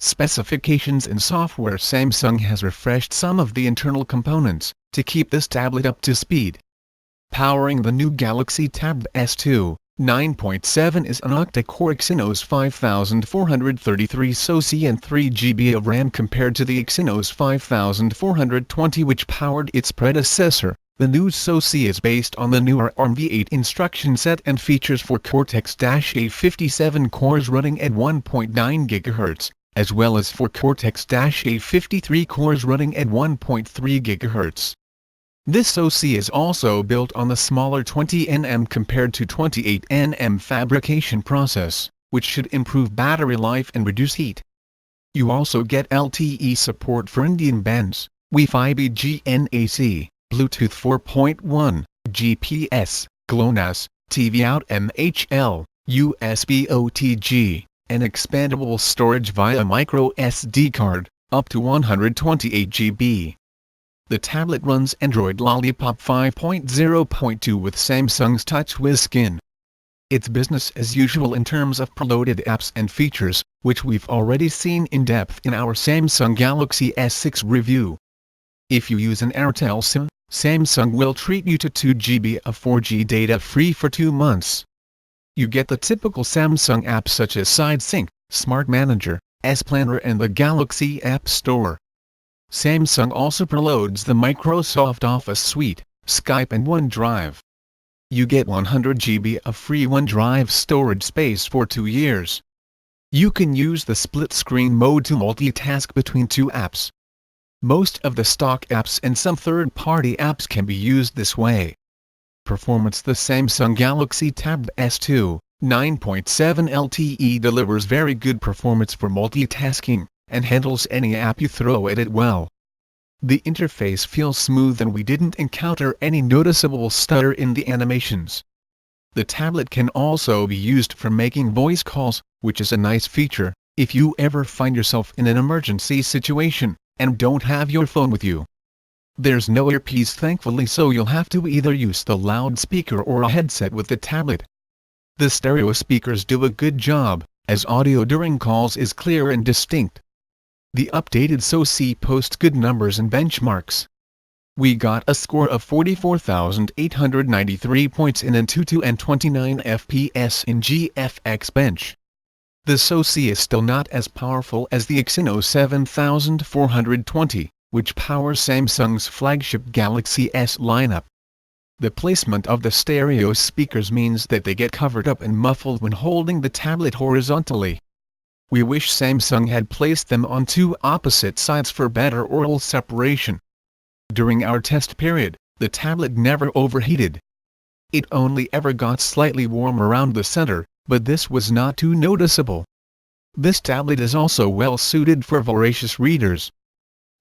specifications and software. Samsung has refreshed some of the internal components to keep this tablet up to speed. Powering the new Galaxy Tab S2, 9.7 is an octa-core Exynos 5433 SoC and 3 GB of RAM compared to the Exynos 5420 which powered its predecessor. The new SoC is based on the newer ARMv8 instruction set and features 4 Cortex-A57 cores running at 1.9 GHz, as well as 4 Cortex-A53 cores running at 1.3 GHz. This SoC is also built on the smaller 20nm compared to 28nm fabrication process, which should improve battery life and reduce heat. You also get LTE support for Indian bands, Wi-Fi BGNAC, Bluetooth 4.1, GPS, GLONASS, TV out MHL, USB OTG, and expandable storage via microSD card, up to 128 GB. The tablet runs Android Lollipop 5.0.2 with Samsung's TouchWiz skin. It's business as usual in terms of preloaded apps and features, which we've already seen in depth in our Samsung Galaxy S6 review. If you use an Airtel SIM, Samsung will treat you to 2 GB of 4G data free for 2 months. You get the typical Samsung apps such as SideSync, Smart Manager, S Planner and the Galaxy App Store. Samsung also preloads the Microsoft Office suite, Skype and OneDrive. You get 100 GB of free OneDrive storage space for 2 years. You can use the split screen mode to multitask between 2 apps. Most of the stock apps and some third-party apps can be used this way. Performance: the Samsung Galaxy Tab S2, 9.7 LTE delivers very good performance for multitasking, and handles any app you throw at it well. The interface feels smooth and we didn't encounter any noticeable stutter in the animations. The tablet can also be used for making voice calls, which is a nice feature, if you ever find yourself in an emergency situation, and don't have your phone with you. There's no earpiece thankfully, so you'll have to either use the loudspeaker or a headset with the tablet. The stereo speakers do a good job, as audio during calls is clear and distinct. The updated SoC posts good numbers and benchmarks. We got a score of 44,893 points in Antutu and 29 FPS in GFX Bench. The SoC is still not as powerful as the Exynos 7420, which powers Samsung's flagship Galaxy S lineup. The placement of the stereo speakers means that they get covered up and muffled when holding the tablet horizontally. We wish Samsung had placed them on 2 opposite sides for better oral separation. During our test period, the tablet never overheated. It only ever got slightly warm around the center, but this was not too noticeable. This tablet is also well suited for voracious readers.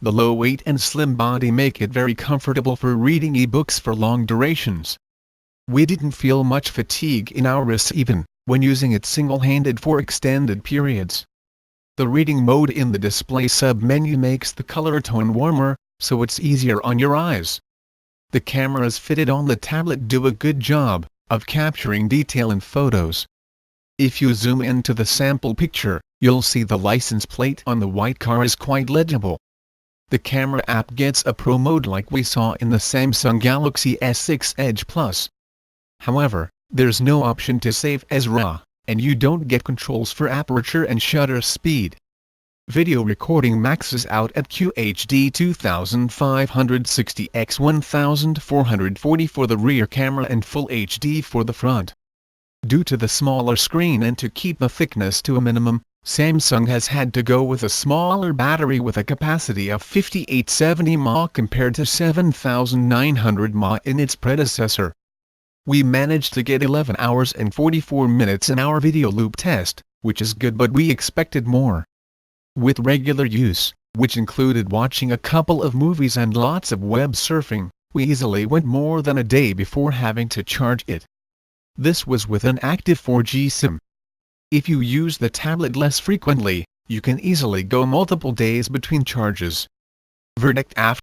The low weight and slim body make it very comfortable for reading e-books for long durations. We didn't feel much fatigue in our wrists even when using it single-handed for extended periods. The reading mode in the display sub-menu makes the color tone warmer, so it's easier on your eyes. The cameras fitted on the tablet do a good job of capturing detail in photos. If you zoom into the sample picture, you'll see the license plate on the white car is quite legible. The camera app gets a pro mode like we saw in the Samsung Galaxy S6 Edge Plus. However, there's no option to save as RAW, and you don't get controls for aperture and shutter speed. Video recording maxes out at QHD 2560x1440 for the rear camera and Full HD for the front. Due to the smaller screen and to keep the thickness to a minimum, Samsung has had to go with a smaller battery with a capacity of 5870 mAh compared to 7900 mAh in its predecessor. We managed to get 11 hours and 44 minutes in our video loop test, which is good, but we expected more. With regular use, which included watching a couple of movies and lots of web surfing, we easily went more than a day before having to charge it. This was with an active 4G SIM. If you use the tablet less frequently, you can easily go multiple days between charges. Verdict: after